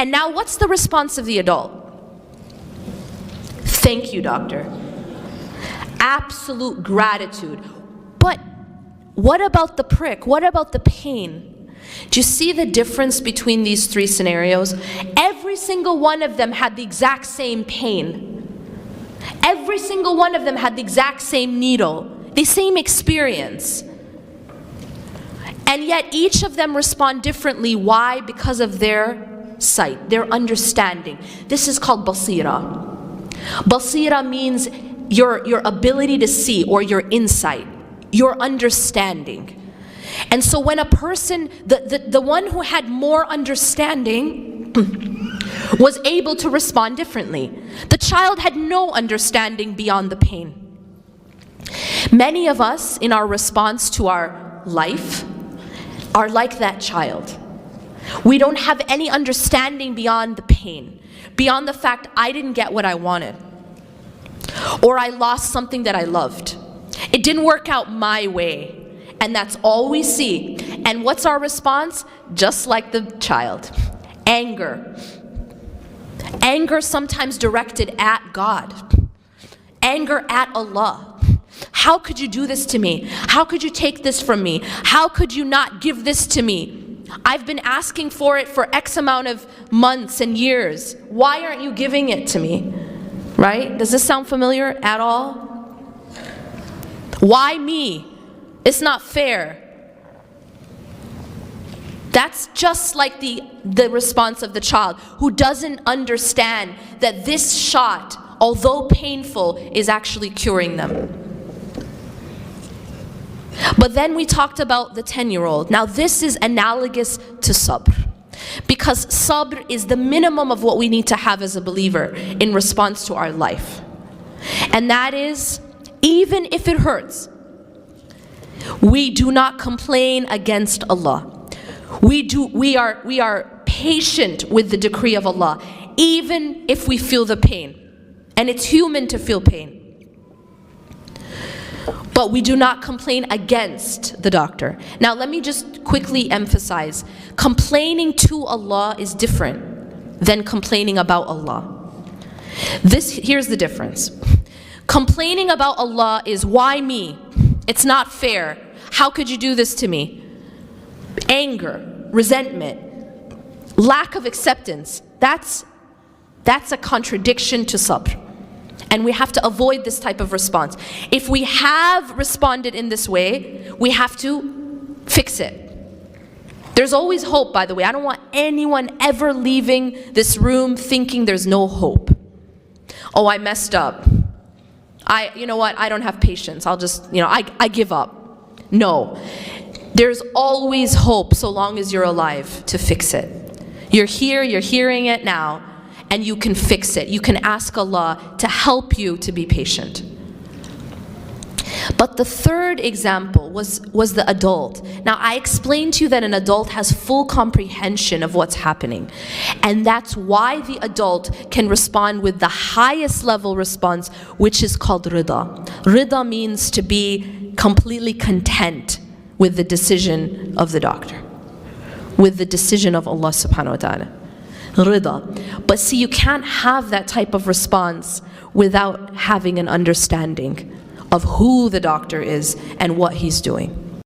And now what's the response of the adult? Thank you, doctor. Absolute gratitude. But what about the prick? What about the pain? Do you see the difference between these three scenarios? Every single one of them had the exact same pain. Every single one of them had the exact same needle, the same experience. And yet each of them respond differently. Why? Because of their sight, their understanding. This is called basira. Basira means your ability to see, or your insight, your understanding. And so when a person, the one who had more understanding was able to respond differently. The child had no understanding beyond the pain. Many of us in our response to our life are like that child. We don't have any understanding beyond the pain, beyond the fact I didn't get what I wanted, or I lost something that I loved. It didn't work out my way. And that's all we see. And what's our response? Just like the child. Anger. Anger sometimes directed at God. Anger at Allah. How could you do this to me? How could you take this from me? How could you not give this to me? I've been asking for it for X amount of months and years. Why aren't you giving it to me? Right? Does this sound familiar at all? Why me? It's not fair. That's just like the response of the child who doesn't understand that this shot, although painful, is actually curing them. But then we talked about the 10-year-old. Now this is analogous to sabr, because sabr is the minimum of what we need to have as a believer in response to our life. And that is, even if it hurts, we do not complain against Allah. We are patient with the decree of Allah, even if we feel the pain. And it's human to feel pain. But we do not complain against the doctor. Now let me just quickly emphasize, complaining to Allah is different than complaining about Allah. Here's the difference. Complaining about Allah is, why me? It's not fair. How could you do this to me? Anger, resentment, lack of acceptance. That's a contradiction to sabr. And we have to avoid this type of response. If we have responded in this way, we have to fix it. There's always hope, by the way. I don't want anyone ever leaving this room thinking there's no hope. Oh, I messed up. You know what, I don't have patience. I'll just, I give up. No. There's always hope so long as you're alive to fix it. You're here, you're hearing it now, and you can fix it. You can ask Allah to help you to be patient. But the third example was the adult. Now I explained to you that an adult has full comprehension of what's happening. And that's why the adult can respond with the highest level response, which is called rida. Rida means to be completely content with the decision of the doctor, with the decision of Allah subhanahu wa ta'ala. Rida. But see, you can't have that type of response without having an understanding of who the doctor is and what he's doing.